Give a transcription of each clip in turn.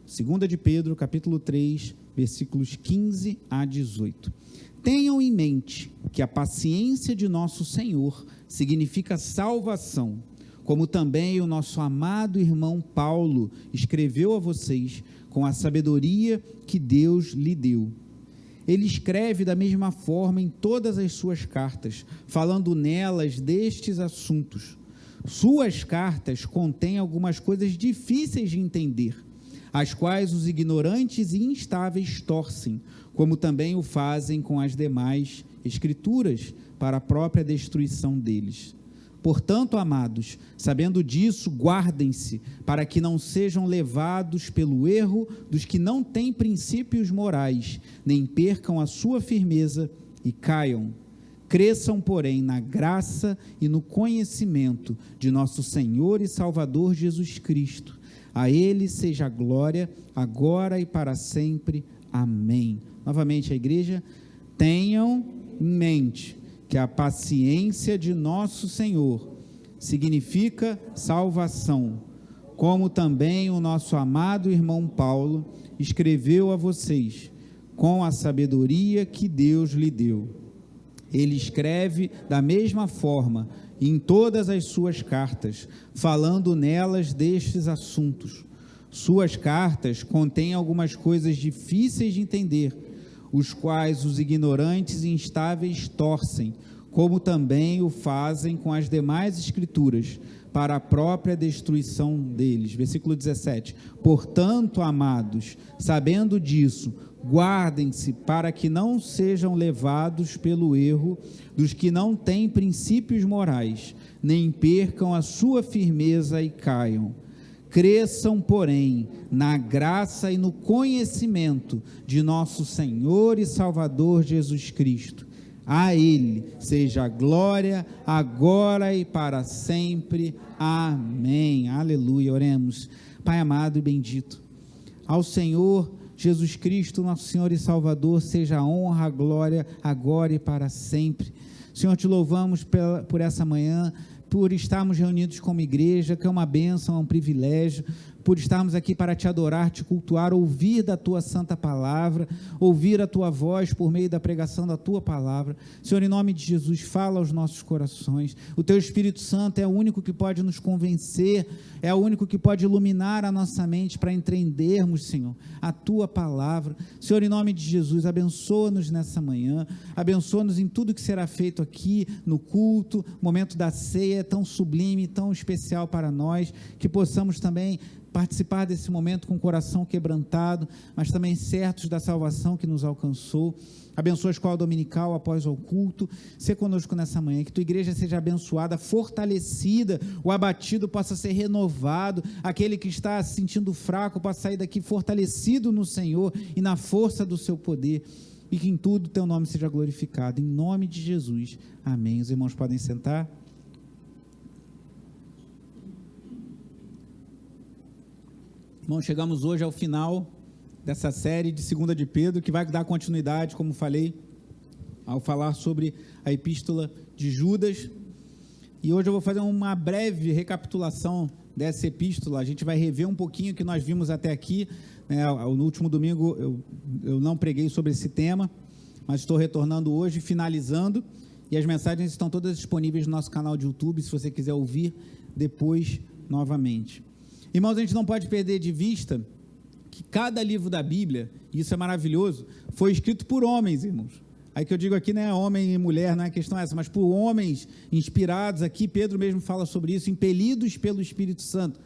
2 de Pedro, capítulo 3, versículos 15 a 18. Tenham em mente que a paciência de nosso Senhor significa salvação, como também o nosso amado irmão Paulo escreveu a vocês com a sabedoria que Deus lhe deu. Ele escreve da mesma forma em todas as suas cartas, falando nelas destes assuntos. Suas cartas contêm algumas coisas difíceis de entender, as quais os ignorantes e instáveis torcem, como também o fazem com as demais escrituras, para a própria destruição deles. Portanto, amados, sabendo disso, guardem-se, para que não sejam levados pelo erro dos que não têm princípios morais, nem percam a sua firmeza e caiam. Cresçam, porém, na graça e no conhecimento de nosso Senhor e Salvador Jesus Cristo. A Ele seja a glória, agora e para sempre. Amém. Novamente, a igreja, tenham em mente que a paciência de nosso Senhor significa salvação, como também o nosso amado irmão Paulo escreveu a vocês, com a sabedoria que Deus lhe deu. Ele escreve da mesma forma em todas as suas cartas, falando nelas destes assuntos. Suas cartas contêm algumas coisas difíceis de entender, os quais os ignorantes e instáveis torcem, como também o fazem com as demais escrituras, para a própria destruição deles. Versículo 17. Portanto, amados, sabendo disso, guardem-se para que não sejam levados pelo erro dos que não têm princípios morais, nem percam a sua firmeza e caiam. Cresçam, porém, na graça e no conhecimento de nosso Senhor e Salvador Jesus Cristo. A Ele seja a glória, agora e para sempre. Amém. Aleluia. Oremos. Pai amado e bendito, ao Senhor Jesus Cristo, nosso Senhor e Salvador, seja a honra, a glória, agora e para sempre. Senhor, te louvamos por essa manhã, por estarmos reunidos como igreja, que é uma bênção, é um privilégio, por estarmos aqui para te adorar, te cultuar, ouvir da tua santa palavra, ouvir a tua voz por meio da pregação da tua palavra. Senhor, em nome de Jesus, fala aos nossos corações. O teu Espírito Santo é o único que pode nos convencer, é o único que pode iluminar a nossa mente para entendermos, Senhor, a tua palavra. Senhor, em nome de Jesus, abençoa-nos nessa manhã, abençoa-nos em tudo que será feito aqui no culto, momento da ceia, tão sublime, tão especial para nós, que possamos também participar desse momento com o coração quebrantado, mas também certos da salvação que nos alcançou. Abençoa a escola dominical após o culto, ser conosco nessa manhã, que tua igreja seja abençoada, fortalecida, o abatido possa ser renovado, aquele que está se sentindo fraco possa sair daqui fortalecido no Senhor e na força do seu poder, e que em tudo teu nome seja glorificado, em nome de Jesus, amém. Os irmãos podem sentar. Irmãos, chegamos hoje ao final dessa série de 2 de Pedro, que vai dar continuidade, como falei, ao falar sobre a epístola de Judas. E hoje eu vou fazer uma breve recapitulação dessa epístola. A gente vai rever um pouquinho o que nós vimos até aqui, né? No último domingo eu não preguei sobre esse tema, mas estou retornando hoje, finalizando, e as mensagens estão todas disponíveis no nosso canal de YouTube, se você quiser ouvir depois novamente. Irmãos, a gente não pode perder de vista que cada livro da Bíblia, e isso é maravilhoso, foi escrito por homens, irmãos. Aí que eu digo aqui não é homem e mulher, não é questão essa, mas por homens inspirados, aqui Pedro mesmo fala sobre isso, impelidos pelo Espírito Santo.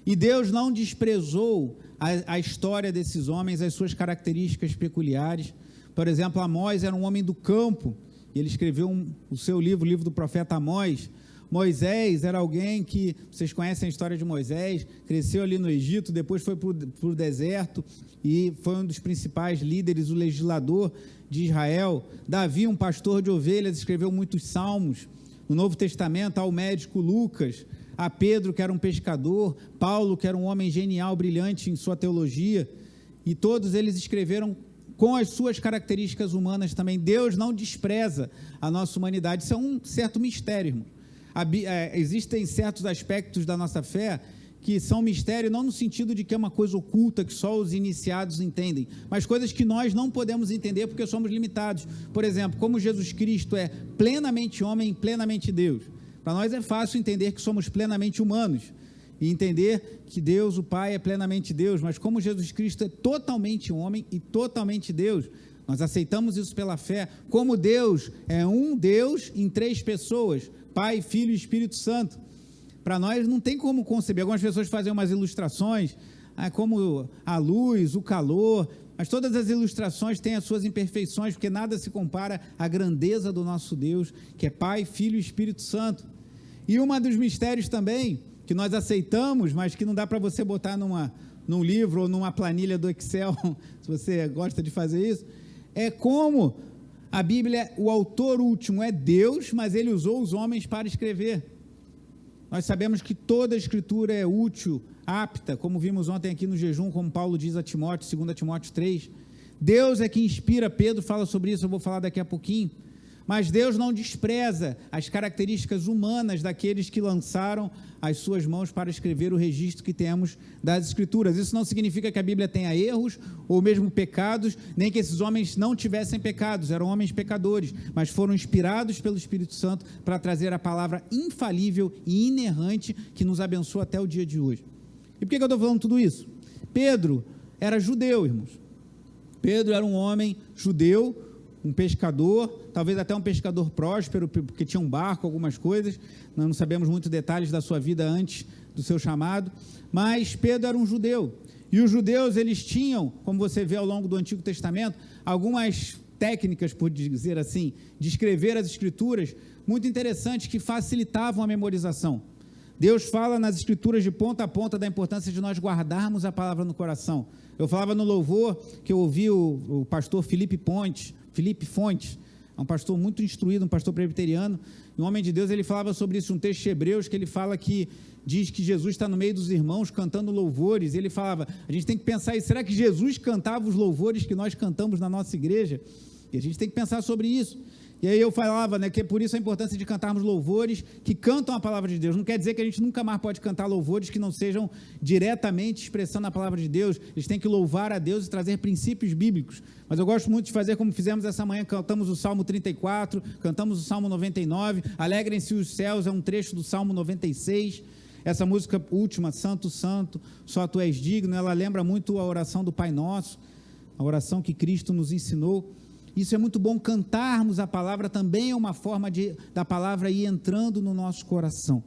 E Deus não desprezou a história desses homens, as suas características peculiares. Por exemplo, Amós era um homem do campo, e ele escreveu o seu livro, o livro do profeta Amós. Moisés era alguém que, vocês conhecem a história de Moisés, cresceu ali no Egito, depois foi para o deserto e foi um dos principais líderes, o legislador de Israel. Davi, um pastor de ovelhas, escreveu muitos salmos. No Novo Testamento há o médico Lucas, há Pedro, que era um pescador, Paulo, que era um homem genial, brilhante em sua teologia, e todos eles escreveram com as suas características humanas também. Deus não despreza a nossa humanidade, isso é um certo mistério, irmão. Existem certos aspectos da nossa fé que são mistério, não no sentido de que é uma coisa oculta que só os iniciados entendem, mas coisas que nós não podemos entender porque somos limitados. Por exemplo, como Jesus Cristo é plenamente homem e plenamente Deus. Para nós é fácil entender que somos plenamente humanos e entender que Deus, o Pai, é plenamente Deus, mas como Jesus Cristo é totalmente homem e totalmente Deus, nós aceitamos isso pela fé. Como Deus é um Deus em 3 pessoas, Pai, Filho e Espírito Santo. Para nós não tem como conceber. Algumas pessoas fazem umas ilustrações, como a luz, o calor, mas todas as ilustrações têm as suas imperfeições, porque nada se compara à grandeza do nosso Deus, que é Pai, Filho e Espírito Santo. E um dos mistérios também, que nós aceitamos, mas que não dá para você botar num livro ou numa planilha do Excel, se você gosta de fazer isso, é como a Bíblia, o autor último é Deus, mas ele usou os homens para escrever. Nós sabemos que toda a Escritura é útil, apta, como vimos ontem aqui no jejum, como Paulo diz a Timóteo, 2 Timóteo 3. Deus é que inspira, Pedro fala sobre isso, eu vou falar daqui a pouquinho. Mas Deus não despreza as características humanas daqueles que lançaram as suas mãos para escrever o registro que temos das Escrituras. Isso não significa que a Bíblia tenha erros ou mesmo pecados, nem que esses homens não tivessem pecados, eram homens pecadores, mas foram inspirados pelo Espírito Santo para trazer a palavra infalível e inerrante que nos abençoa até o dia de hoje. E por que eu estou falando tudo isso? Pedro era judeu, irmãos. Pedro era um homem judeu, um pescador, talvez até um pescador próspero, porque tinha um barco, algumas coisas, nós não sabemos muitos detalhes da sua vida antes do seu chamado, mas Pedro era um judeu, e os judeus, eles tinham, como você vê ao longo do Antigo Testamento, algumas técnicas, por dizer assim, de escrever as Escrituras, muito interessantes, que facilitavam a memorização. Deus fala nas Escrituras de ponta a ponta da importância de nós guardarmos a palavra no coração. Eu falava no louvor, que eu ouvi o pastor Felipe Fontes, é um pastor muito instruído, um pastor presbiteriano, um homem de Deus, ele falava sobre isso, um texto de Hebreus, que ele fala que, diz que Jesus está no meio dos irmãos cantando louvores, e ele falava, a gente tem que pensar, será que Jesus cantava os louvores que nós cantamos na nossa igreja? E a gente tem que pensar sobre isso. E aí eu falava, que por isso a importância de cantarmos louvores que cantam a palavra de Deus. Não quer dizer que a gente nunca mais pode cantar louvores que não sejam diretamente expressando a palavra de Deus. Eles têm que louvar a Deus e trazer princípios bíblicos. Mas eu gosto muito de fazer como fizemos essa manhã, cantamos o Salmo 34, cantamos o Salmo 99, Alegrem-se os céus, é um trecho do Salmo 96. Essa música última, Santo, Santo, só Tu és digno, ela lembra muito a oração do Pai Nosso, a oração que Cristo nos ensinou. Isso é muito bom, cantarmos a palavra também é uma forma da palavra ir entrando no nosso coração.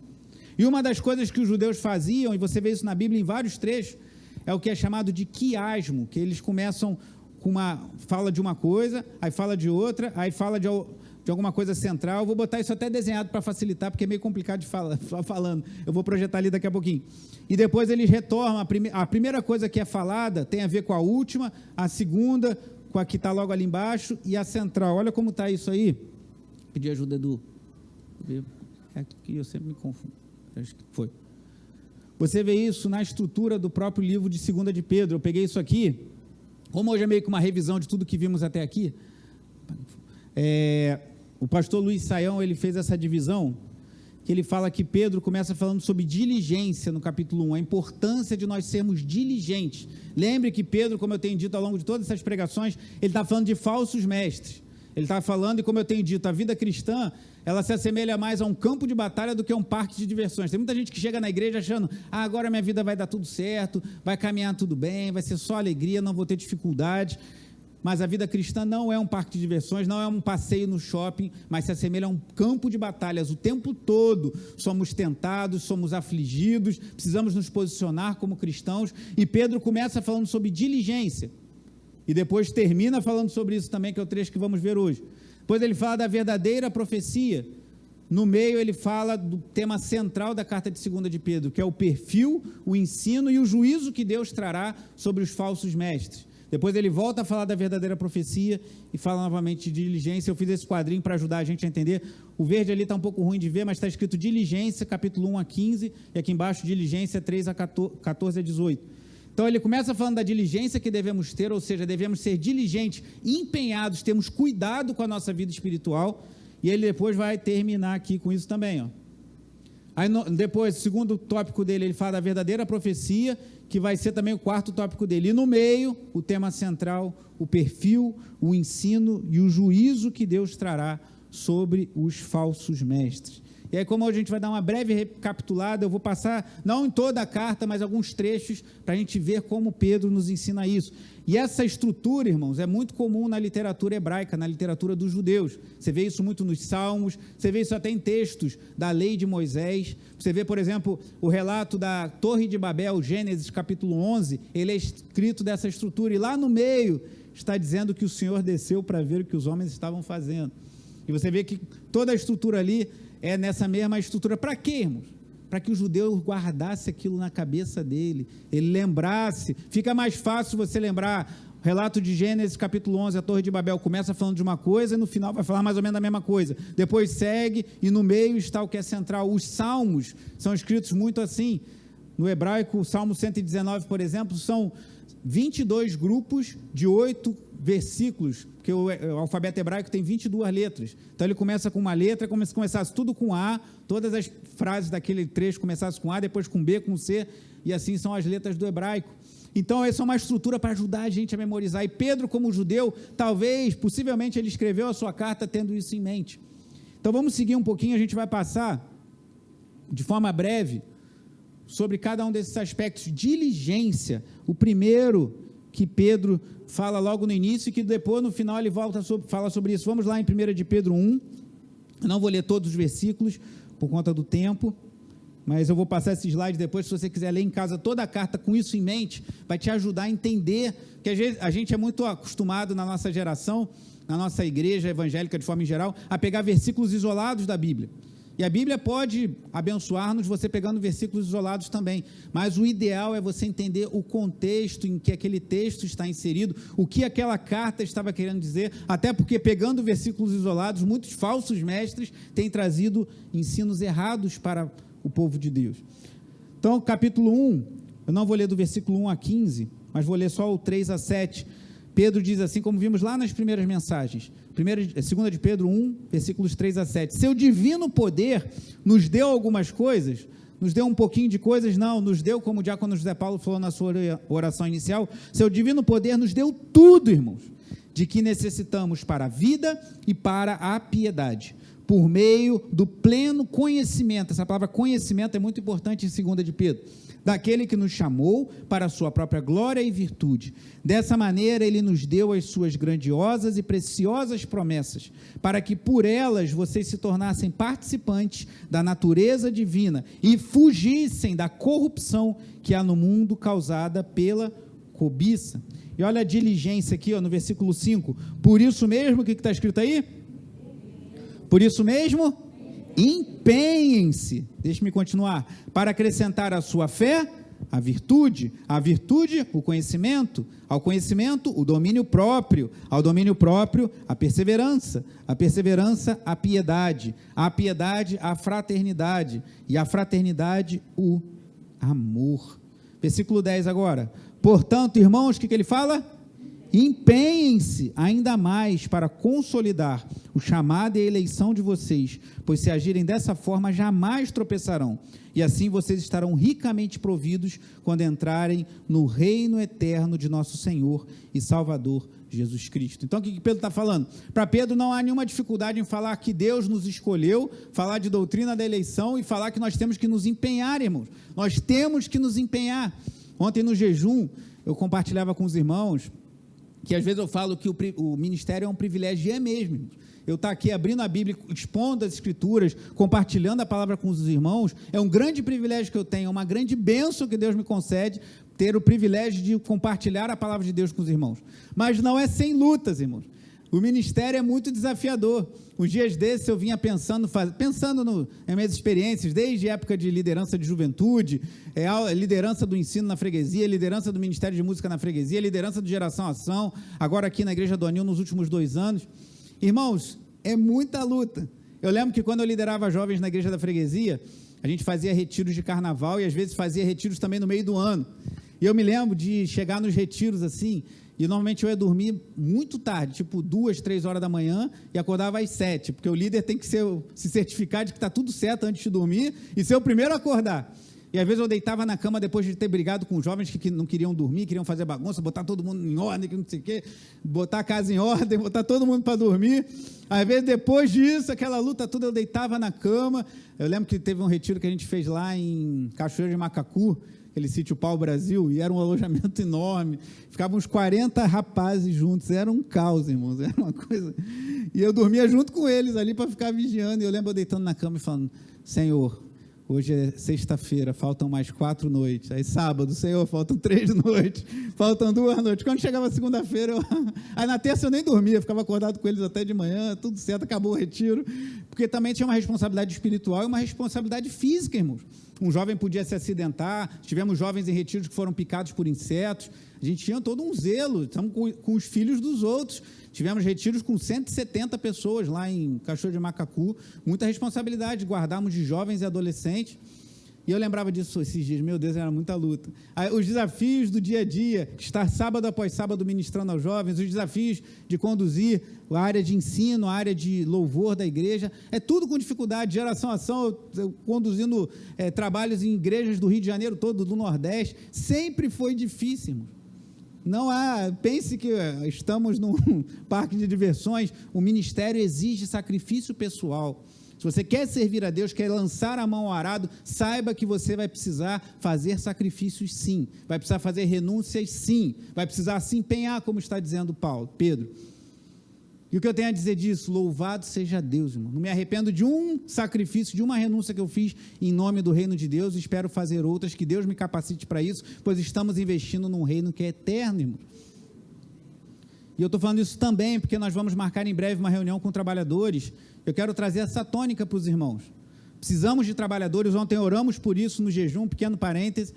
E uma das coisas que os judeus faziam, e você vê isso na Bíblia em vários trechos, é o que é chamado de quiasmo, que eles começam com fala de uma coisa, aí fala de outra, aí fala de alguma coisa central. Eu vou botar isso até desenhado para facilitar, porque é meio complicado de falar, falando. Eu vou projetar ali daqui a pouquinho. E depois eles retornam, a primeira coisa que é falada tem a ver com a última, a segunda com a que está logo ali embaixo, e a central. Olha como está isso aí. Pedi ajuda, Edu. É que eu sempre me confundo. Acho que foi. Você vê isso na estrutura do próprio livro de 2 de Pedro. Eu peguei isso aqui, como hoje é meio que uma revisão de tudo que vimos até aqui, o pastor Luiz Saião, ele fez essa divisão, que ele fala que Pedro começa falando sobre diligência no capítulo 1, a importância de nós sermos diligentes. Lembre que Pedro, como eu tenho dito ao longo de todas essas pregações, ele está falando de falsos mestres. Ele está falando, e como eu tenho dito, a vida cristã, ela se assemelha mais a um campo de batalha do que a um parque de diversões. Tem muita gente que chega na igreja achando, agora minha vida vai dar tudo certo, vai caminhar tudo bem, vai ser só alegria, não vou ter dificuldade. Mas a vida cristã não é um parque de diversões, não é um passeio no shopping, mas se assemelha a um campo de batalhas. O tempo todo somos tentados, somos afligidos, precisamos nos posicionar como cristãos. E Pedro começa falando sobre diligência, e depois termina falando sobre isso também, que é o trecho que vamos ver hoje. Depois ele fala da verdadeira profecia. No meio ele fala do tema central da carta de 2 de Pedro, que é o perfil, o ensino e o juízo que Deus trará sobre os falsos mestres. Depois ele volta a falar da verdadeira profecia e fala novamente de diligência. Eu fiz esse quadrinho para ajudar a gente a entender. O verde ali está um pouco ruim de ver, mas está escrito diligência, capítulo 1 a 15, e aqui embaixo diligência 3 a 14 a 18. Então ele começa falando da diligência que devemos ter, ou seja, devemos ser diligentes, empenhados, temos cuidado com a nossa vida espiritual, e ele depois vai terminar aqui com isso também. Aí depois, o segundo tópico dele, ele fala da verdadeira profecia, que vai ser também o quarto tópico dele. E no meio, o tema central, o perfil, o ensino e o juízo que Deus trará sobre os falsos mestres. E aí, como a gente vai dar uma breve recapitulada, eu vou passar, não em toda a carta, mas alguns trechos, para a gente ver como Pedro nos ensina isso. E essa estrutura, irmãos, é muito comum na literatura hebraica, na literatura dos judeus. Você vê isso muito nos Salmos, você vê isso até em textos da lei de Moisés. Você vê, por exemplo, o relato da Torre de Babel, Gênesis capítulo 11, ele é escrito dessa estrutura, e lá no meio está dizendo que o Senhor desceu para ver o que os homens estavam fazendo. E você vê que toda a estrutura ali é nessa mesma estrutura. Para quê, irmãos? Para que o judeu guardasse aquilo na cabeça dele, ele lembrasse. Fica mais fácil você lembrar o relato de Gênesis capítulo 11, a Torre de Babel começa falando de uma coisa e no final vai falar mais ou menos a mesma coisa. Depois segue e no meio está o que é central. Os salmos são escritos muito assim. No hebraico, o Salmo 119, por exemplo, são 22 grupos de 8 versículos, porque o alfabeto hebraico tem 22 letras. Então ele começa com uma letra, como se começasse tudo com A, todas as frases daquele trecho começassem com A, depois com B, com C, e assim são as letras do hebraico. Então essa é uma estrutura para ajudar a gente a memorizar. E Pedro, como judeu, talvez, possivelmente, ele escreveu a sua carta tendo isso em mente. Então vamos seguir um pouquinho, a gente vai passar de forma breve sobre cada um desses aspectos. Diligência, o primeiro que Pedro fala logo no início e que depois no final ele fala sobre isso. Vamos lá em 1 de Pedro 1, eu não vou ler todos os versículos por conta do tempo, mas eu vou passar esse slide depois, se você quiser ler em casa toda a carta com isso em mente, vai te ajudar a entender, que a gente é muito acostumado na nossa geração, na nossa igreja evangélica de forma em geral, a pegar versículos isolados da Bíblia. E a Bíblia pode abençoar-nos você pegando versículos isolados também, mas o ideal é você entender o contexto em que aquele texto está inserido, o que aquela carta estava querendo dizer, até porque pegando versículos isolados, muitos falsos mestres têm trazido ensinos errados para o povo de Deus. Então, capítulo 1, eu não vou ler do versículo 1 a 15, mas vou ler só o 3 a 7. Pedro diz assim, como vimos lá nas primeiras mensagens, 2 de Pedro 1, versículos 3 a 7, seu divino poder nos deu algumas coisas, nos deu um pouquinho de coisas, não, nos deu, como o diácono José Paulo falou na sua oração inicial, seu divino poder nos deu tudo, irmãos, de que necessitamos para a vida e para a piedade, por meio do pleno conhecimento, essa palavra conhecimento é muito importante em 2 de Pedro, daquele que nos chamou para a sua própria glória e virtude. Dessa maneira, ele nos deu as suas grandiosas e preciosas promessas, para que por elas vocês se tornassem participantes da natureza divina e fugissem da corrupção que há no mundo causada pela cobiça. E olha a diligência aqui, ó, no versículo 5. Por isso mesmo, o que está escrito aí? Por isso mesmo, empenhem-se, deixe-me continuar, para acrescentar à sua fé a virtude, o conhecimento, ao conhecimento, o domínio próprio, ao domínio próprio, a perseverança, a piedade, a fraternidade, e a fraternidade, o amor. Versículo 10 agora. Portanto, irmãos, o que ele fala? Empenhem-se ainda mais para consolidar o chamado e a eleição de vocês, pois se agirem dessa forma, jamais tropeçarão, e assim vocês estarão ricamente providos quando entrarem no reino eterno de nosso Senhor e Salvador Jesus Cristo. Então, o que Pedro está falando? Para Pedro não há nenhuma dificuldade em falar que Deus nos escolheu, falar de doutrina da eleição e falar que nós temos que nos empenhar, irmãos. Nós temos que nos empenhar. Ontem no jejum, eu compartilhava com os irmãos que às vezes eu falo que o ministério é um privilégio, e é mesmo. Eu estar aqui abrindo a Bíblia, expondo as Escrituras, compartilhando a palavra com os irmãos, é um grande privilégio que eu tenho, é uma grande bênção que Deus me concede, ter o privilégio de compartilhar a palavra de Deus com os irmãos. Mas não é sem lutas, irmãos. O ministério é muito desafiador. Uns dias desses eu vinha pensando nas minhas experiências, desde a época de liderança de juventude, liderança do ensino na freguesia, liderança do Ministério de Música na freguesia, liderança do Geração Ação, agora aqui na Igreja do Anil nos últimos 2 anos. Irmãos, é muita luta. Eu lembro que quando eu liderava jovens na Igreja da freguesia, a gente fazia retiros de carnaval e às vezes fazia retiros também no meio do ano. E eu me lembro de chegar nos retiros assim, e normalmente eu ia dormir muito tarde, tipo 2, 3 horas da manhã, e acordava às 7, porque o líder tem que se certificar de que está tudo certo antes de dormir, e ser o primeiro a acordar. E às vezes eu deitava na cama depois de ter brigado com jovens que não queriam dormir, queriam fazer bagunça, botar todo mundo em ordem, que não sei o quê, botar a casa em ordem, botar todo mundo para dormir. Às vezes, depois disso, aquela luta toda, eu deitava na cama. Eu lembro que teve um retiro que a gente fez lá em Cachoeira de Macacu, aquele sítio Pau Brasil, e era um alojamento enorme. Ficavam uns 40 rapazes juntos, era um caos, irmãos, era uma coisa. E eu dormia junto com eles ali para ficar vigiando. E eu lembro eu deitando na cama e falando: Senhor, hoje é sexta-feira, faltam mais 4 noites. Aí sábado, Senhor, faltam 3 noites, faltam 2 noites. Quando chegava segunda-feira, aí na terça eu nem dormia, ficava acordado com eles até de manhã, tudo certo, acabou o retiro. Porque também tinha uma responsabilidade espiritual e uma responsabilidade física, irmãos. Um jovem podia se acidentar, tivemos jovens em retiros que foram picados por insetos, a gente tinha todo um zelo, estamos com os filhos dos outros. Tivemos retiros com 170 pessoas lá em Cachoeira de Macacu, muita responsabilidade, guardamos de jovens e adolescentes, e eu lembrava disso esses dias, meu Deus, era muita luta. Aí, os desafios do dia a dia, estar sábado após sábado ministrando aos jovens, os desafios de conduzir a área de ensino, a área de louvor da igreja, é tudo com dificuldade, geração a ação, eu conduzindo trabalhos em igrejas do Rio de Janeiro todo, do Nordeste, sempre foi difícil, irmão. Não há, pense que estamos num parque de diversões, o ministério exige sacrifício pessoal. Se você quer servir a Deus, quer lançar a mão ao arado, saiba que você vai precisar fazer sacrifícios sim, vai precisar fazer renúncias sim, vai precisar se empenhar, como está dizendo Pedro. E o que eu tenho a dizer disso? Louvado seja Deus, irmão. Não me arrependo de um sacrifício, de uma renúncia que eu fiz em nome do reino de Deus, e espero fazer outras, que Deus me capacite para isso, pois estamos investindo num reino que é eterno, irmão. E eu estou falando isso também porque nós vamos marcar em breve uma reunião com trabalhadores. Eu quero trazer essa tônica para os irmãos. Precisamos de trabalhadores, ontem oramos por isso no jejum, pequeno parêntese,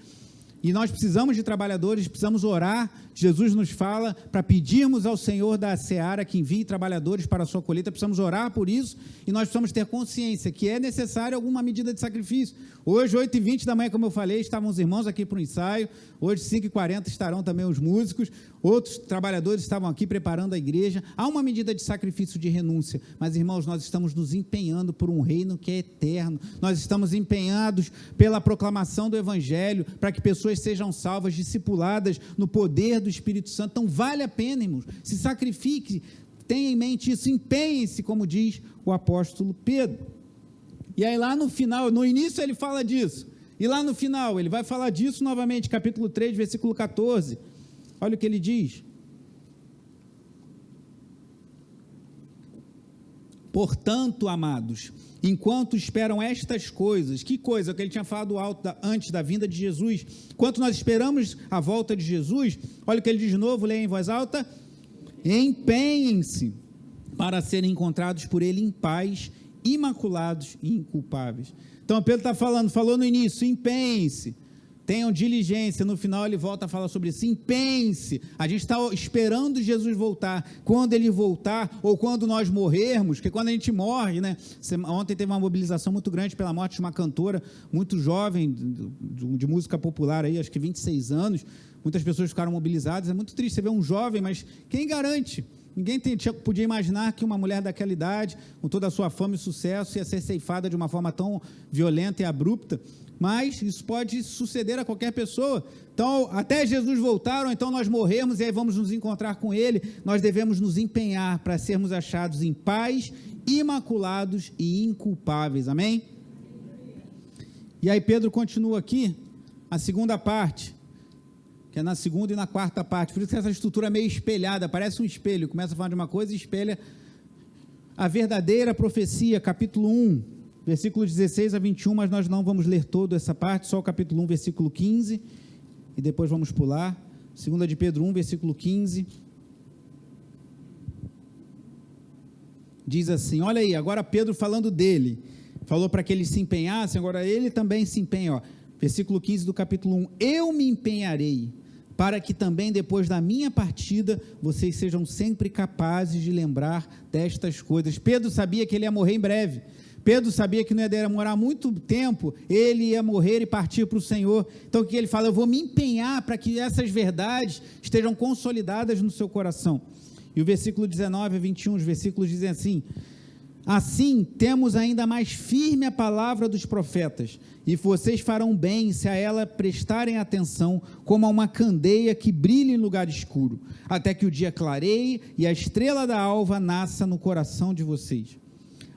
e nós precisamos de trabalhadores, precisamos orar. Jesus nos fala para pedirmos ao Senhor da seara que envie trabalhadores para a sua colheita, precisamos orar por isso, e nós precisamos ter consciência que é necessário alguma medida de sacrifício. Hoje, 8h20 da manhã, como eu falei, estavam os irmãos aqui para o ensaio, hoje, 5h40, estarão também os músicos, outros trabalhadores estavam aqui preparando a igreja. Há uma medida de sacrifício, de renúncia, mas, irmãos, nós estamos nos empenhando por um reino que é eterno, nós estamos empenhados pela proclamação do Evangelho, para que pessoas sejam salvas, discipuladas no poder do Espírito Santo. Então vale a pena, irmãos, se sacrifique, tenha em mente isso, empenhe-se, como diz o apóstolo Pedro. E aí lá no final, no início ele fala disso, e lá no final ele vai falar disso novamente, capítulo 3, versículo 14, olha o que ele diz: portanto, amados, enquanto esperam estas coisas, que coisa? O que ele tinha falado antes da vinda de Jesus, enquanto nós esperamos a volta de Jesus, olha o que ele diz de novo, leia em voz alta: empenhem-se para serem encontrados por ele em paz, imaculados e inculpáveis. Então Pedro está falou no início, empenhem-se, tenham diligência. No final ele volta a falar sobre isso, empenhe-se. A gente está esperando Jesus voltar. Quando ele voltar, ou quando nós morrermos, porque quando a gente morre, né? Ontem teve uma mobilização muito grande pela morte de uma cantora muito jovem, de música popular aí, acho que 26 anos, muitas pessoas ficaram mobilizadas. É muito triste você ver um jovem, mas quem garante? Ninguém podia imaginar que uma mulher daquela idade, com toda a sua fama e sucesso, ia ser ceifada de uma forma tão violenta e abrupta, mas isso pode suceder a qualquer pessoa. Então, até Jesus voltar, ou então nós morrermos e aí vamos nos encontrar com Ele, nós devemos nos empenhar para sermos achados em paz, imaculados e inculpáveis, amém? E aí Pedro continua aqui, a segunda parte, que é na segunda e na quarta parte, por isso que essa estrutura é meio espelhada, parece um espelho, começa a falar de uma coisa e espelha a verdadeira profecia, capítulo 1, versículo 16 a 21, mas nós não vamos ler toda essa parte, só o capítulo 1, versículo 15, e depois vamos pular, 2 de Pedro 1, versículo 15, diz assim, olha aí, agora Pedro falando dele, falou para que ele se empenhasse, agora ele também se empenha, ó, versículo 15 do capítulo 1, eu me empenharei, para que também depois da minha partida, vocês sejam sempre capazes de lembrar destas coisas. Pedro sabia que ele ia morrer em breve, Pedro sabia que não ia demorar muito tempo, ele ia morrer e partir para o Senhor. Então o que ele fala? Eu vou me empenhar para que essas verdades estejam consolidadas no seu coração. E o versículo 19 a 21, os versículos dizem assim: assim temos ainda mais firme a palavra dos profetas, e vocês farão bem se a ela prestarem atenção, como a uma candeia que brilha em lugar escuro, até que o dia clareie e a estrela da alva nasça no coração de vocês.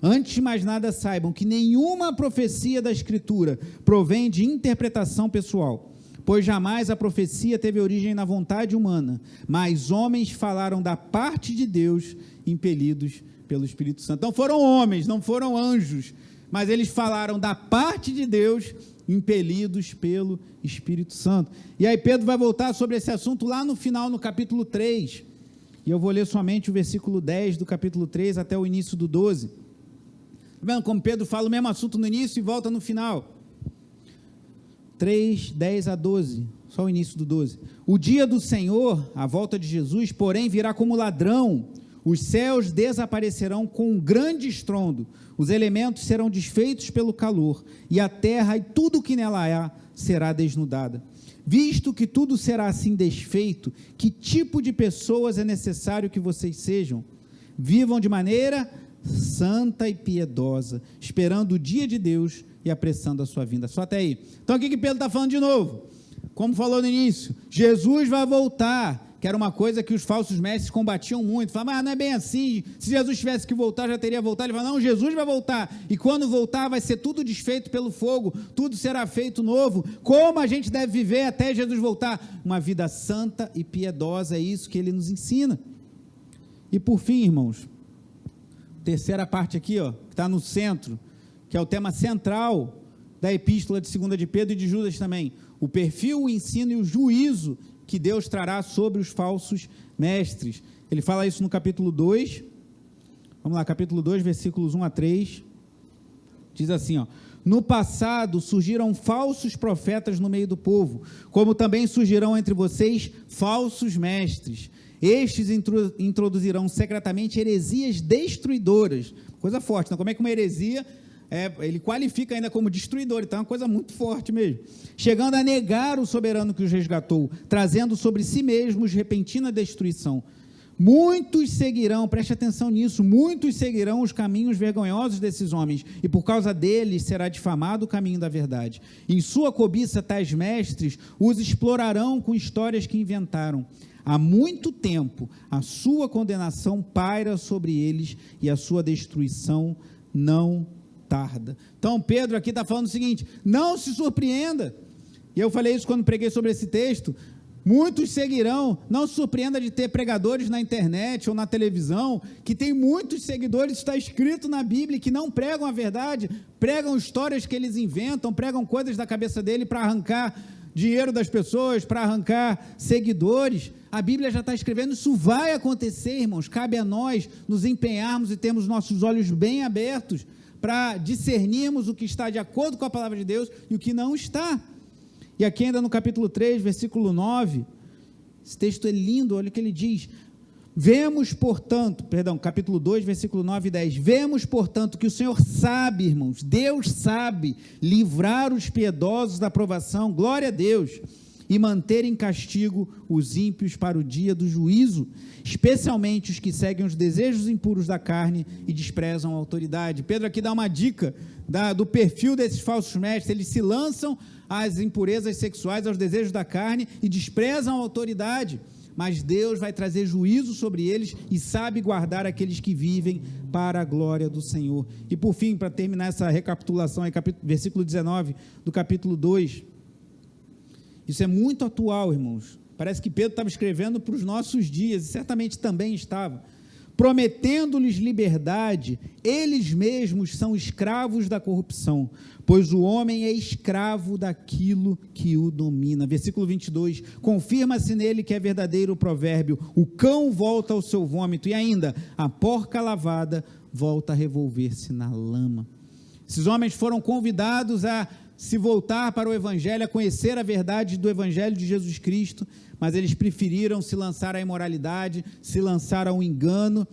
Antes de mais nada, saibam que nenhuma profecia da Escritura provém de interpretação pessoal, pois jamais a profecia teve origem na vontade humana, mas homens falaram da parte de Deus, impelidos pelo Espírito Santo. Então foram homens, não foram anjos, mas eles falaram da parte de Deus, impelidos pelo Espírito Santo. E aí Pedro vai voltar sobre esse assunto lá no final, no capítulo 3, e eu vou ler somente o versículo 10 do capítulo 3 até o início do 12. Tá vendo como Pedro fala o mesmo assunto no início e volta no final? 3, 10 a 12, só o início do 12. O dia do Senhor, a volta de Jesus, porém, virá como ladrão. Os céus desaparecerão com um grande estrondo, os elementos serão desfeitos pelo calor, e a terra e tudo que nela há será desnudada. Visto que tudo será assim desfeito, que tipo de pessoas é necessário que vocês sejam? Vivam de maneira santa e piedosa, esperando o dia de Deus e apressando a sua vinda. Só até aí. Então, o que Pedro está falando de novo? Como falou no início, Jesus vai voltar, que era uma coisa que os falsos mestres combatiam muito. Falavam, não é bem assim, se Jesus tivesse que voltar, já teria voltado. Ele fala, não, Jesus vai voltar, e quando voltar vai ser tudo desfeito pelo fogo, tudo será feito novo. Como a gente deve viver até Jesus voltar? Uma vida santa e piedosa, é isso que ele nos ensina. E por fim, irmãos, terceira parte aqui, ó, que está no centro, que é o tema central da epístola de 2 de Pedro e de Judas também, o perfil, o ensino e o juízo que Deus trará sobre os falsos mestres. Ele fala isso no capítulo 2, vamos lá, capítulo 2, versículos 1 a 3, diz assim, ó: no passado surgiram falsos profetas no meio do povo, como também surgirão entre vocês falsos mestres. Estes introduzirão secretamente heresias destruidoras. Coisa forte, então como é que uma heresia, ele qualifica ainda como destruidor, então é uma coisa muito forte mesmo. Chegando a negar o soberano que os resgatou, trazendo sobre si mesmos repentina destruição. Muitos seguirão, preste atenção nisso, muitos seguirão os caminhos vergonhosos desses homens, e por causa deles será difamado o caminho da verdade. Em sua cobiça, tais mestres os explorarão com histórias que inventaram. Há muito tempo a sua condenação paira sobre eles e a sua destruição não tarda. Então Pedro aqui está falando o seguinte, não se surpreenda, e eu falei isso quando preguei sobre esse texto, muitos seguirão, não se surpreenda de ter pregadores na internet ou na televisão, que tem muitos seguidores, está escrito na Bíblia, que não pregam a verdade, pregam histórias que eles inventam, pregam coisas da cabeça dele para arrancar dinheiro das pessoas, para arrancar seguidores. A Bíblia já está escrevendo, isso vai acontecer, irmãos, cabe a nós nos empenharmos e termos nossos olhos bem abertos, para discernirmos o que está de acordo com a palavra de Deus e o que não está. E aqui ainda no capítulo 3, versículo 9, esse texto é lindo, olha o que ele diz, capítulo 2, versículo 9 e 10, vemos, portanto, que o Senhor sabe, irmãos, Deus sabe livrar os piedosos da provação, glória a Deus, e manter em castigo os ímpios para o dia do juízo, especialmente os que seguem os desejos impuros da carne e desprezam a autoridade. Pedro aqui dá uma dica do perfil desses falsos mestres, eles se lançam às impurezas sexuais, aos desejos da carne e desprezam a autoridade, mas Deus vai trazer juízo sobre eles e sabe guardar aqueles que vivem para a glória do Senhor. E por fim, para terminar essa recapitulação, aí, versículo 19 do capítulo 2, isso é muito atual, irmãos, parece que Pedro estava escrevendo para os nossos dias, e certamente também estava, prometendo-lhes liberdade, eles mesmos são escravos da corrupção, pois o homem é escravo daquilo que o domina. Versículo 22, confirma-se nele que é verdadeiro o provérbio, o cão volta ao seu vômito, e ainda, a porca lavada volta a revolver-se na lama. Esses homens foram convidados a se voltar para o Evangelho, a conhecer a verdade do Evangelho de Jesus Cristo, mas eles preferiram se lançar à imoralidade, se lançar ao engano,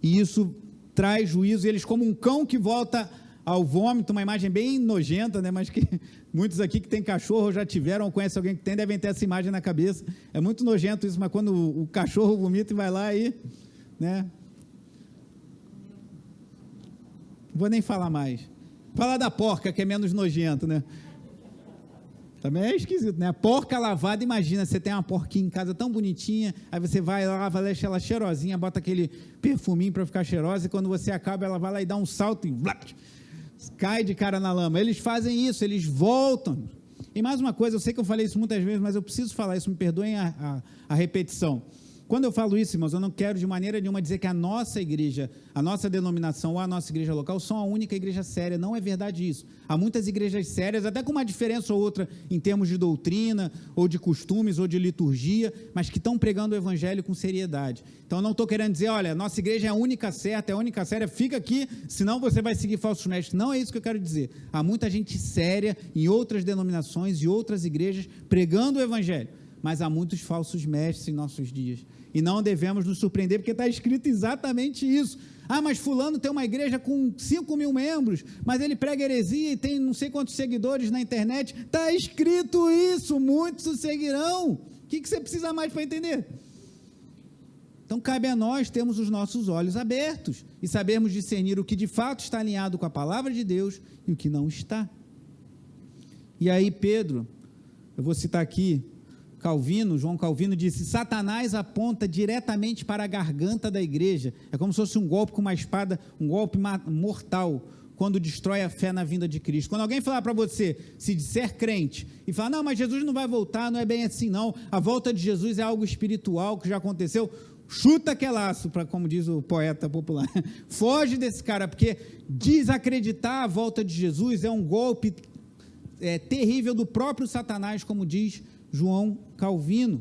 e isso traz juízo, e eles como um cão que volta ao vômito, uma imagem bem nojenta, né? Mas que muitos aqui que têm cachorro já tiveram ou conhecem alguém que tem, devem ter essa imagem na cabeça. É muito nojento isso, mas quando o cachorro vomita e vai lá e, né? Não vou nem falar mais. Falar da porca, que é menos nojento, né? Também é esquisito, né? A porca lavada, imagina, você tem uma porquinha em casa tão bonitinha, aí você vai lá, deixa ela cheirosinha, bota aquele perfuminho para ficar cheirosa, e quando você acaba, ela vai lá e dá um salto e cai de cara na lama. Eles fazem isso, eles voltam. E mais uma coisa, eu sei que eu falei isso muitas vezes, mas eu preciso falar isso, me perdoem a repetição. Quando eu falo isso, irmãos, eu não quero de maneira nenhuma dizer que a nossa igreja, a nossa denominação ou a nossa igreja local são a única igreja séria. Não é verdade isso. Há muitas igrejas sérias, até com uma diferença ou outra em termos de doutrina, ou de costumes, ou de liturgia, mas que estão pregando o evangelho com seriedade. Então, eu não estou querendo dizer, olha, nossa igreja é a única certa, é a única séria, fica aqui, senão você vai seguir falsos mestres. Não é isso que eu quero dizer. Há muita gente séria em outras denominações e outras igrejas pregando o evangelho, mas há muitos falsos mestres em nossos dias. E não devemos nos surpreender, porque está escrito exatamente isso. Ah, mas fulano tem uma igreja com 5.000 membros, mas ele prega heresia e tem não sei quantos seguidores na internet. Está escrito isso, muitos o seguirão. O que você precisa mais para entender? Então, cabe a nós termos os nossos olhos abertos e sabermos discernir o que de fato está alinhado com a palavra de Deus e o que não está. E aí, Pedro, eu vou citar aqui, João Calvino disse: Satanás aponta diretamente para a garganta da igreja, é como se fosse um golpe com uma espada, um golpe mortal, quando destrói a fé na vinda de Cristo. Quando alguém falar para você, se disser crente, e falar, não, mas Jesus não vai voltar, não é bem assim não, a volta de Jesus é algo espiritual que já aconteceu, chuta aquele laço, como diz o poeta popular, foge desse cara, porque desacreditar a volta de Jesus é um golpe terrível do próprio Satanás, como diz João Calvino.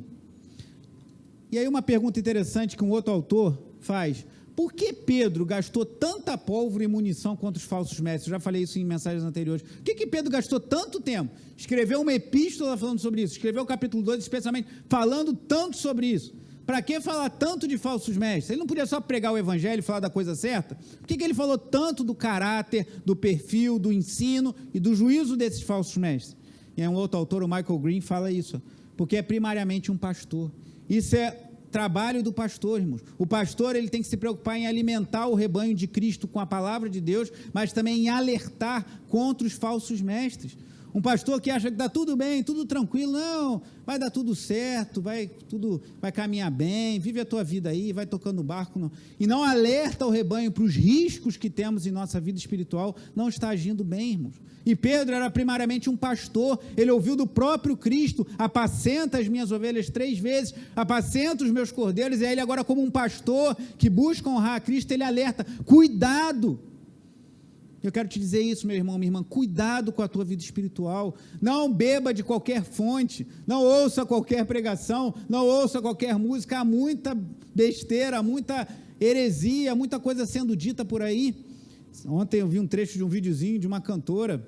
E aí uma pergunta interessante que um outro autor faz: por que Pedro gastou tanta pólvora e munição contra os falsos mestres? Eu já falei isso em mensagens anteriores. Por que Pedro gastou tanto tempo? Escreveu uma epístola falando sobre isso, escreveu o capítulo 2 especialmente falando tanto sobre isso. Para que falar tanto de falsos mestres? Ele não podia só pregar o evangelho e falar da coisa certa? Por que ele falou tanto do caráter, do perfil, do ensino e do juízo desses falsos mestres? E um outro autor, o Michael Green, fala isso, porque é primariamente um pastor. Isso é trabalho do pastor, irmãos. O pastor, ele tem que se preocupar em alimentar o rebanho de Cristo com a palavra de Deus, mas também em alertar contra os falsos mestres. Um pastor que acha que está tudo bem, tudo tranquilo, não, vai dar tudo certo, vai caminhar bem, vive a tua vida aí, vai tocando o barco, não. E não alerta o rebanho para os riscos que temos em nossa vida espiritual, não está agindo bem, irmãos. E Pedro era primariamente um pastor, ele ouviu do próprio Cristo: apacenta as minhas ovelhas 3 vezes, apacenta os meus cordeiros, e aí ele agora, como um pastor que busca honrar a Cristo, ele alerta: cuidado. Eu quero te dizer isso, meu irmão, minha irmã, cuidado com a tua vida espiritual, não beba de qualquer fonte, não ouça qualquer pregação, não ouça qualquer música, há muita besteira, muita heresia, muita coisa sendo dita por aí. Ontem eu vi um trecho de um videozinho de uma cantora,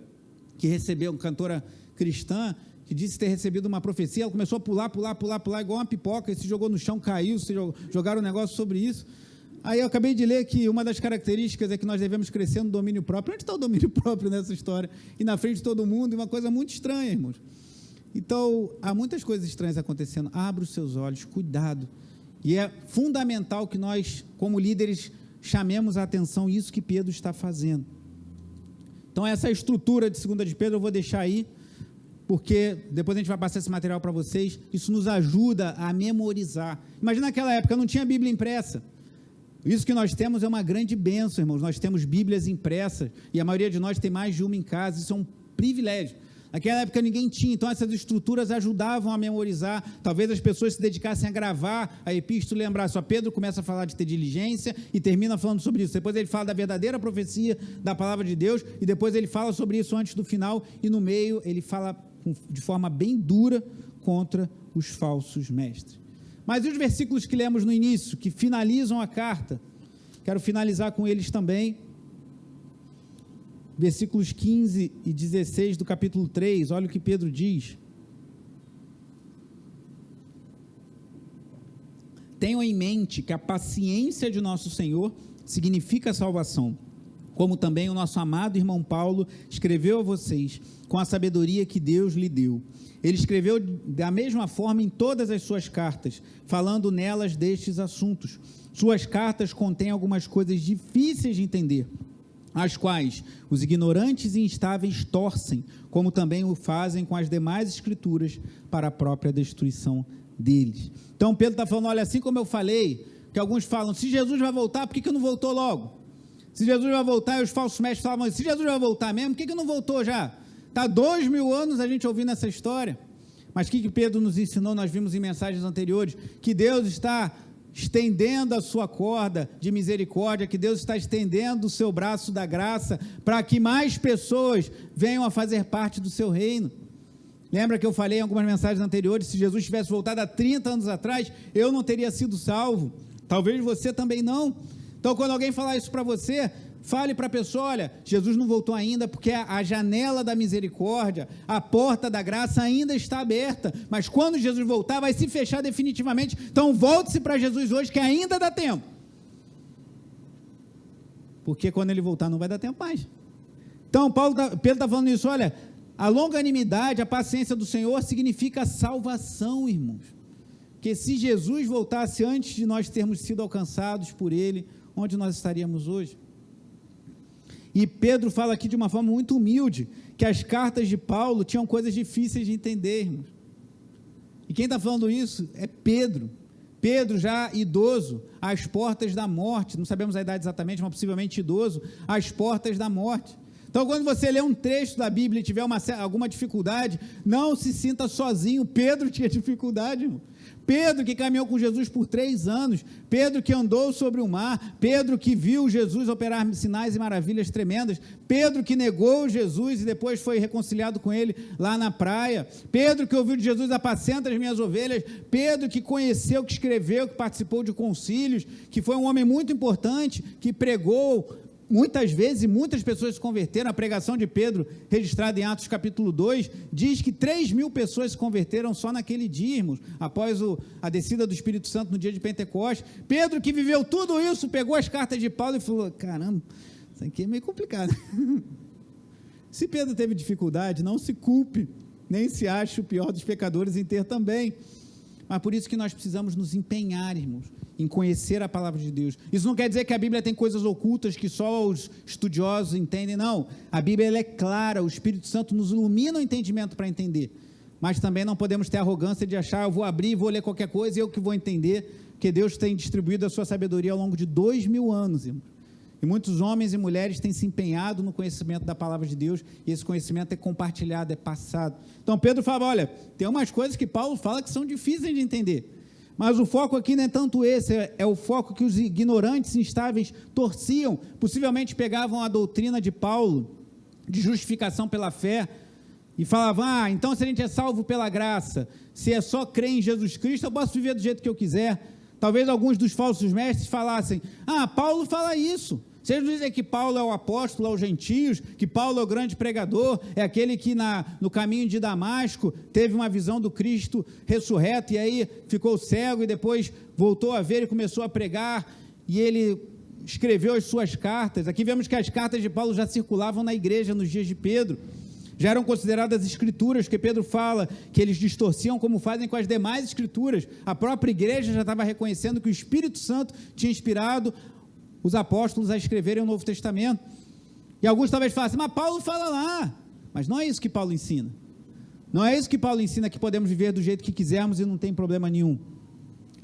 uma cantora cristã, que disse ter recebido uma profecia, ela começou a pular, igual uma pipoca, e se jogou no chão, caiu, jogaram um negócio sobre isso. Aí eu acabei de ler que uma das características é que nós devemos crescer no domínio próprio. Onde está o domínio próprio nessa história? E na frente de todo mundo, uma coisa muito estranha, irmãos. Então, há muitas coisas estranhas acontecendo. Abra os seus olhos, cuidado. E é fundamental que nós, como líderes, chamemos a atenção isso que Pedro está fazendo. Então, essa estrutura de 2 de Pedro eu vou deixar aí, porque depois a gente vai passar esse material para vocês. Isso nos ajuda a memorizar. Imagina naquela época, não tinha Bíblia impressa. Isso que nós temos é uma grande bênção, irmãos. Nós temos Bíblias impressas, e a maioria de nós tem mais de uma em casa. Isso é um privilégio. Naquela época ninguém tinha, então essas estruturas ajudavam a memorizar. Talvez as pessoas se dedicassem a gravar a epístola e lembrar. Só Pedro começa a falar de ter diligência e termina falando sobre isso. Depois ele fala da verdadeira profecia da palavra de Deus, e depois ele fala sobre isso antes do final, e no meio ele fala de forma bem dura contra os falsos mestres. Mas e os versículos que lemos no início, que finalizam a carta? Quero finalizar com eles também. Versículos 15 e 16 do capítulo 3, olha o que Pedro diz. Tenham em mente que a paciência de nosso Senhor significa salvação, como também o nosso amado irmão Paulo escreveu a vocês, com a sabedoria que Deus lhe deu. Ele escreveu da mesma forma em todas as suas cartas, falando nelas destes assuntos. Suas cartas contêm algumas coisas difíceis de entender, as quais os ignorantes e instáveis torcem, como também o fazem com as demais escrituras, para a própria destruição deles. Então Pedro está falando, olha, assim como eu falei, que alguns falam, se Jesus vai voltar, por que não voltou logo? Se Jesus vai voltar, e os falsos mestres falavam, se Jesus vai voltar mesmo, por que não voltou já? Está 2000 anos a gente ouvindo essa história. Mas o que Pedro nos ensinou, nós vimos em mensagens anteriores, que Deus está estendendo a sua corda de misericórdia, que Deus está estendendo o seu braço da graça, para que mais pessoas venham a fazer parte do seu reino. Lembra que eu falei em algumas mensagens anteriores, se Jesus tivesse voltado há 30 anos atrás, eu não teria sido salvo, talvez você também não. Então quando alguém falar isso para você, fale para a pessoa, olha, Jesus não voltou ainda, porque a janela da misericórdia, a porta da graça ainda está aberta, mas quando Jesus voltar, vai se fechar definitivamente, então volte-se para Jesus hoje, que ainda dá tempo, porque quando ele voltar não vai dar tempo mais. Então Pedro está falando isso, olha, a longanimidade, a paciência do Senhor significa salvação, irmãos, que se Jesus voltasse antes de nós termos sido alcançados por ele, onde nós estaríamos hoje? E Pedro fala aqui de uma forma muito humilde, que as cartas de Paulo tinham coisas difíceis de entender, irmãos. E quem está falando isso é Pedro. Pedro já idoso, às portas da morte, não sabemos a idade exatamente, mas possivelmente idoso, às portas da morte. Então, quando você lê um trecho da Bíblia e tiver alguma dificuldade, não se sinta sozinho. Pedro tinha dificuldade, irmão. Pedro que caminhou com Jesus por 3 anos, Pedro que andou sobre o mar, Pedro que viu Jesus operar sinais e maravilhas tremendas, Pedro que negou Jesus e depois foi reconciliado com ele lá na praia, Pedro que ouviu de Jesus, apacenta as minhas ovelhas, Pedro que conheceu, que escreveu, que participou de concílios, que foi um homem muito importante, que pregou muitas vezes, e muitas pessoas se converteram. A pregação de Pedro, registrada em Atos capítulo 2, diz que 3.000 pessoas se converteram só naquele dia, irmãos, após a descida do Espírito Santo no dia de Pentecostes. Pedro, que viveu tudo isso, pegou as cartas de Paulo e falou, caramba, isso aqui é meio complicado. Se Pedro teve dificuldade, não se culpe, nem se ache o pior dos pecadores em ter também. Mas por isso que nós precisamos nos empenhar, irmãos, em conhecer a palavra de Deus. Isso não quer dizer que a Bíblia tem coisas ocultas que só os estudiosos entendem, não. A Bíblia ela é clara, o Espírito Santo nos ilumina o entendimento para entender. Mas também não podemos ter a arrogância de achar, eu vou abrir, vou ler qualquer coisa e eu que vou entender, porque Deus tem distribuído a sua sabedoria ao longo de 2000 anos, irmãos. E muitos homens e mulheres têm se empenhado no conhecimento da palavra de Deus, e esse conhecimento é compartilhado, é passado. Então Pedro fala, olha, tem umas coisas que Paulo fala que são difíceis de entender, mas o foco aqui não é tanto esse, é o foco que os ignorantes e instáveis torciam, possivelmente pegavam a doutrina de Paulo, de justificação pela fé, e falavam, então se a gente é salvo pela graça, se é só crer em Jesus Cristo, eu posso viver do jeito que eu quiser. Talvez alguns dos falsos mestres falassem, Paulo fala isso, vocês dizem que Paulo é o apóstolo aos gentios, que Paulo é o grande pregador, é aquele que no caminho de Damasco teve uma visão do Cristo ressurreto, e aí ficou cego, e depois voltou a ver e começou a pregar, e ele escreveu as suas cartas. Aqui vemos que as cartas de Paulo já circulavam na igreja nos dias de Pedro, já eram consideradas escrituras, que Pedro fala que eles distorciam como fazem com as demais escrituras. A própria igreja já estava reconhecendo que o Espírito Santo tinha inspirado os apóstolos a escreverem o Novo Testamento, e alguns talvez falem assim, mas Paulo fala lá, mas não é isso que Paulo ensina, não é isso que Paulo ensina, que podemos viver do jeito que quisermos e não tem problema nenhum.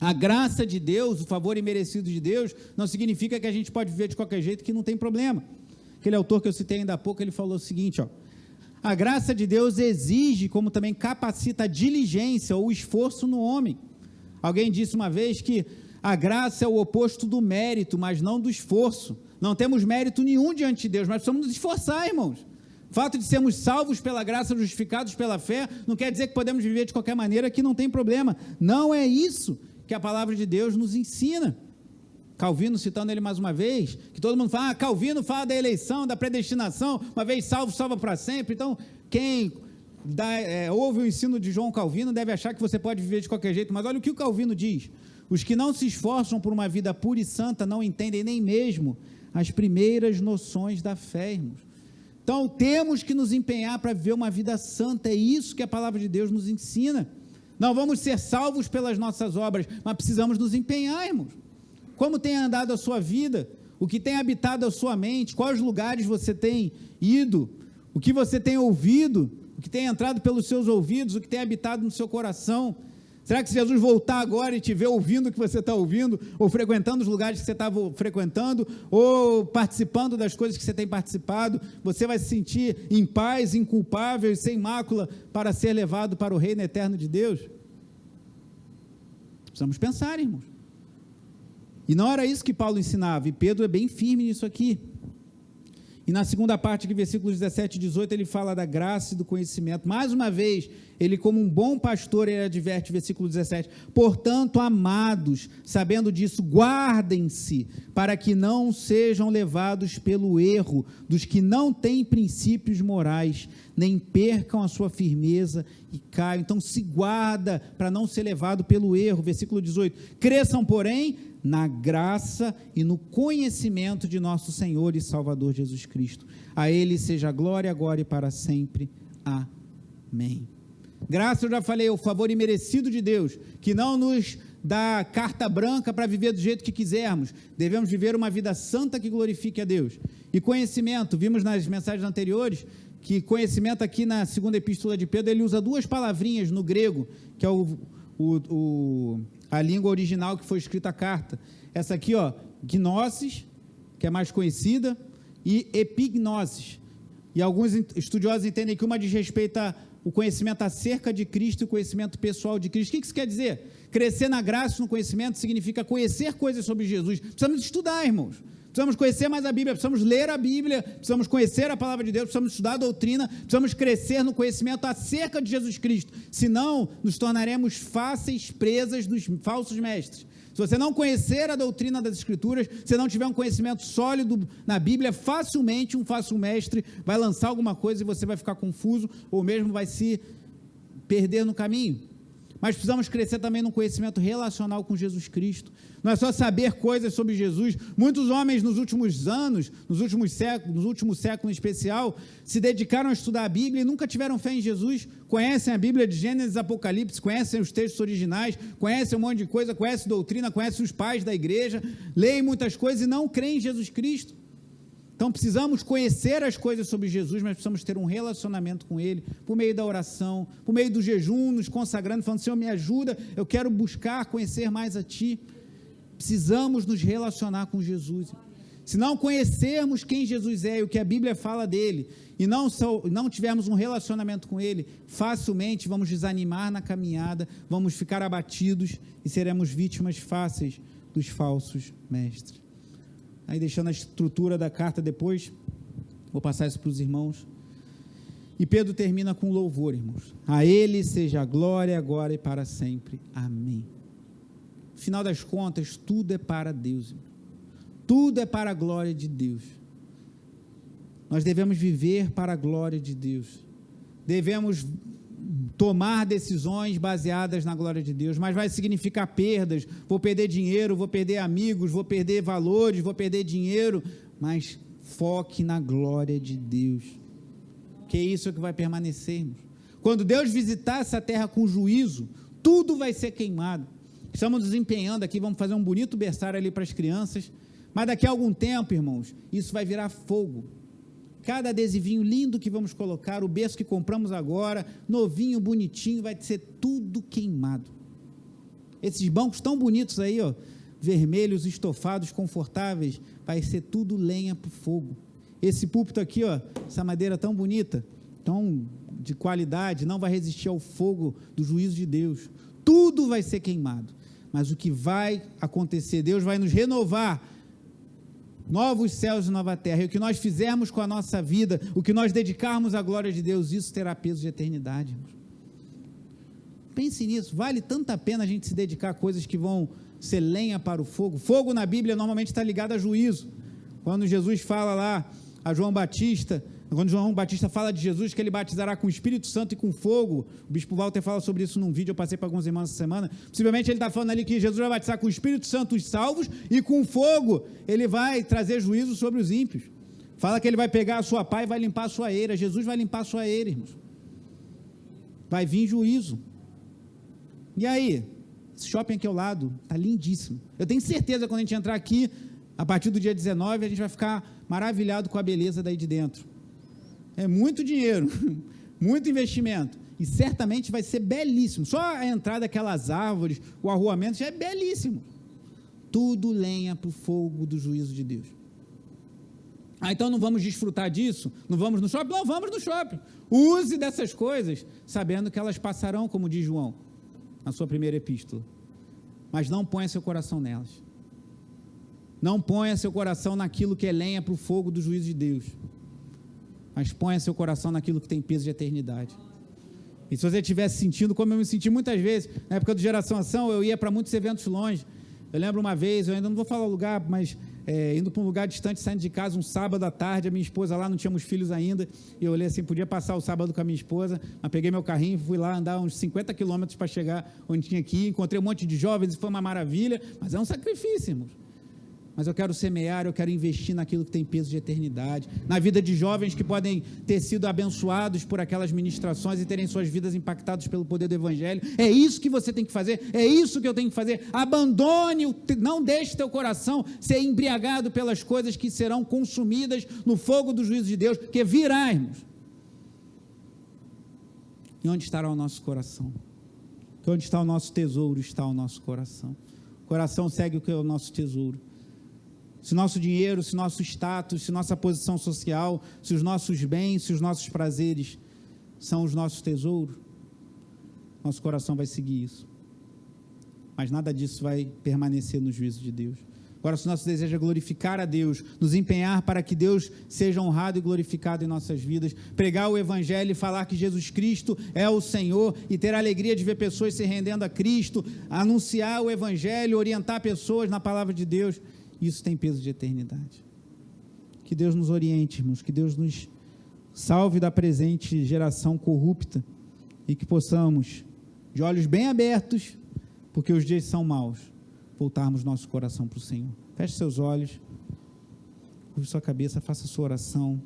A graça de Deus, o favor imerecido de Deus, não significa que a gente pode viver de qualquer jeito, que não tem problema. Aquele autor que eu citei ainda há pouco, ele falou o seguinte, a graça de Deus exige, como também capacita a diligência ou esforço no homem. Alguém disse uma vez que a graça é o oposto do mérito, mas não do esforço. Não temos mérito nenhum diante de Deus, mas precisamos nos esforçar, irmãos. O fato de sermos salvos pela graça, justificados pela fé, não quer dizer que podemos viver de qualquer maneira, que não tem problema. Não é isso que a palavra de Deus nos ensina. Calvino, citando ele mais uma vez, que todo mundo fala, Calvino fala da eleição, da predestinação, uma vez salvo, salva para sempre. Então, quem ouve o ensino de João Calvino deve achar que você pode viver de qualquer jeito, mas olha o que o Calvino diz. Os que não se esforçam por uma vida pura e santa não entendem nem mesmo as primeiras noções da fé, irmãos. Então, temos que nos empenhar para viver uma vida santa, é isso que a palavra de Deus nos ensina. Não vamos ser salvos pelas nossas obras, mas precisamos nos empenhar, irmãos. Como tem andado a sua vida? O que tem habitado a sua mente? Quais lugares você tem ido? O que você tem ouvido? O que tem entrado pelos seus ouvidos? O que tem habitado no seu coração? Será que se Jesus voltar agora e te ver ouvindo o que você está ouvindo, ou frequentando os lugares que você estava frequentando, ou participando das coisas que você tem participado, você vai se sentir em paz, inculpável e sem mácula para ser levado para o reino eterno de Deus? Precisamos pensar, irmãos. E não era isso que Paulo ensinava, e Pedro é bem firme nisso aqui. E na segunda parte, aqui, versículos 17 e 18, ele fala da graça e do conhecimento. Mais uma vez, ele, como um bom pastor, ele adverte, versículo 17: portanto, amados, sabendo disso, guardem-se, para que não sejam levados pelo erro dos que não têm princípios morais, nem percam a sua firmeza e caiam. Então, se guarda para não ser levado pelo erro. Versículo 18: cresçam, porém, na graça e no conhecimento de nosso Senhor e Salvador Jesus Cristo. A Ele seja a glória agora e para sempre. Amém. Graça, eu já falei, é o favor imerecido de Deus, que não nos dá carta branca para viver do jeito que quisermos. Devemos viver uma vida santa que glorifique a Deus. E conhecimento, vimos nas mensagens anteriores, que conhecimento aqui na segunda epístola de Pedro, ele usa duas palavrinhas no grego, que é a língua original que foi escrita a carta. Essa aqui, gnosis, que é mais conhecida, e epignosis. E alguns estudiosos entendem que uma diz respeito ao conhecimento acerca de Cristo e o conhecimento pessoal de Cristo. O que isso quer dizer? Crescer na graça e no conhecimento significa conhecer coisas sobre Jesus. Precisamos estudar, irmãos. Precisamos conhecer mais a Bíblia, precisamos ler a Bíblia, precisamos conhecer a palavra de Deus, precisamos estudar a doutrina, precisamos crescer no conhecimento acerca de Jesus Cristo, senão nos tornaremos fáceis presas dos falsos mestres. Se você não conhecer a doutrina das Escrituras, se não tiver um conhecimento sólido na Bíblia, facilmente um falso mestre vai lançar alguma coisa e você vai ficar confuso, ou mesmo vai se perder no caminho. Mas precisamos crescer também no conhecimento relacional com Jesus Cristo. Não é só saber coisas sobre Jesus. Muitos homens nos últimos anos, nos últimos séculos em especial, se dedicaram a estudar a Bíblia e nunca tiveram fé em Jesus. Conhecem a Bíblia de Gênesis e Apocalipse, conhecem os textos originais, conhecem um monte de coisa, conhecem doutrina, conhecem os pais da igreja, leem muitas coisas e não creem em Jesus Cristo. Então precisamos conhecer as coisas sobre Jesus, mas precisamos ter um relacionamento com Ele, por meio da oração, por meio do jejum, nos consagrando, falando: Senhor, me ajuda, eu quero buscar conhecer mais a Ti. Precisamos nos relacionar com Jesus. Se não conhecermos quem Jesus é e o que a Bíblia fala dele, e não tivermos um relacionamento com Ele, facilmente vamos desanimar na caminhada, vamos ficar abatidos e seremos vítimas fáceis dos falsos mestres. Aí, deixando a estrutura da carta depois, vou passar isso para os irmãos. E Pedro termina com louvor, irmãos. A Ele seja a glória agora e para sempre. Amém. No final das contas, tudo é para Deus. Tudo é para a glória de Deus. Nós devemos viver para a glória de Deus. Devemos tomar decisões baseadas na glória de Deus, mas vai significar perdas. Vou perder dinheiro, vou perder amigos, vou perder valores, vou perder dinheiro, mas foque na glória de Deus, que é isso que vai permanecer, irmãos. Quando Deus visitar essa terra com juízo, tudo vai ser queimado. Estamos nos empenhando aqui, vamos fazer um bonito berçário ali para as crianças, mas daqui a algum tempo, irmãos, isso vai virar fogo. Cada adesivinho lindo que vamos colocar, o berço que compramos agora, novinho, bonitinho, vai ser tudo queimado. Esses bancos tão bonitos aí, vermelhos, estofados, confortáveis, vai ser tudo lenha para o fogo. Esse púlpito aqui, essa madeira tão bonita, tão de qualidade, não vai resistir ao fogo do juízo de Deus. Tudo vai ser queimado. Mas o que vai acontecer? Deus vai nos renovar, novos céus e nova terra, e o que nós fizermos com a nossa vida, o que nós dedicarmos à glória de Deus, isso terá peso de eternidade, irmãos. Pense nisso, vale tanta pena a gente se dedicar a coisas que vão ser lenha para o fogo. Fogo na Bíblia normalmente está ligado a juízo. Quando Jesus fala lá a João Batista, Quando João Batista fala de Jesus, que ele batizará com o Espírito Santo e com fogo, o bispo Walter fala sobre isso num vídeo, eu passei para alguns irmãos essa semana, possivelmente ele está falando ali que Jesus vai batizar com o Espírito Santo os salvos, e com fogo ele vai trazer juízo sobre os ímpios. Fala que ele vai pegar a sua pá e vai limpar a sua eira. Jesus vai limpar a sua eira, irmãos. Vai vir juízo. E aí, esse shopping aqui ao lado está lindíssimo. Eu tenho certeza que quando a gente entrar aqui, a partir do dia 19, a gente vai ficar maravilhado com a beleza daí de dentro. É muito dinheiro, muito investimento, e certamente vai ser belíssimo. Só a entrada daquelas árvores, o arruamento já é belíssimo. Tudo lenha para o fogo do juízo de Deus. Então não vamos desfrutar disso? Não vamos no shopping? Não, vamos no shopping. Use dessas coisas, sabendo que elas passarão, como diz João, na sua primeira epístola. Mas não ponha seu coração nelas. Não ponha seu coração naquilo que é lenha para o fogo do juízo de Deus. Mas ponha seu coração naquilo que tem peso de eternidade. E se você estiver se sentindo como eu me senti muitas vezes, na época do Geração Ação, eu ia para muitos eventos longe. Eu lembro uma vez, eu ainda não vou falar o lugar, mas indo para um lugar distante, saindo de casa um sábado à tarde, a minha esposa lá, não tínhamos filhos ainda, e eu olhei assim, podia passar o sábado com a minha esposa, mas peguei meu carrinho, fui lá andar uns 50 quilômetros para chegar onde tinha que ir, encontrei um monte de jovens, e foi uma maravilha, mas é um sacrifício, irmãos. Mas eu quero semear, eu quero investir naquilo que tem peso de eternidade, na vida de jovens que podem ter sido abençoados por aquelas ministrações e terem suas vidas impactadas pelo poder do Evangelho. É isso que você tem que fazer, é isso que eu tenho que fazer. Abandone, não deixe teu coração ser embriagado pelas coisas que serão consumidas no fogo do juízo de Deus, que virá, irmãos. E onde estará o nosso coração? Que onde está o nosso tesouro, está o nosso coração. O coração segue o que é o nosso tesouro. Se nosso dinheiro, se nosso status, se nossa posição social, se os nossos bens, se os nossos prazeres são os nossos tesouros, nosso coração vai seguir isso. Mas nada disso vai permanecer no juízo de Deus. Agora, se nosso desejo é glorificar a Deus, nos empenhar para que Deus seja honrado e glorificado em nossas vidas, pregar o Evangelho e falar que Jesus Cristo é o Senhor e ter a alegria de ver pessoas se rendendo a Cristo, anunciar o Evangelho, orientar pessoas na palavra de Deus, isso tem peso de eternidade. Que Deus nos oriente, irmãos, que Deus nos salve da presente geração corrupta e que possamos, de olhos bem abertos, porque os dias são maus, voltarmos nosso coração para o Senhor. Feche seus olhos, curve sua cabeça, faça sua oração.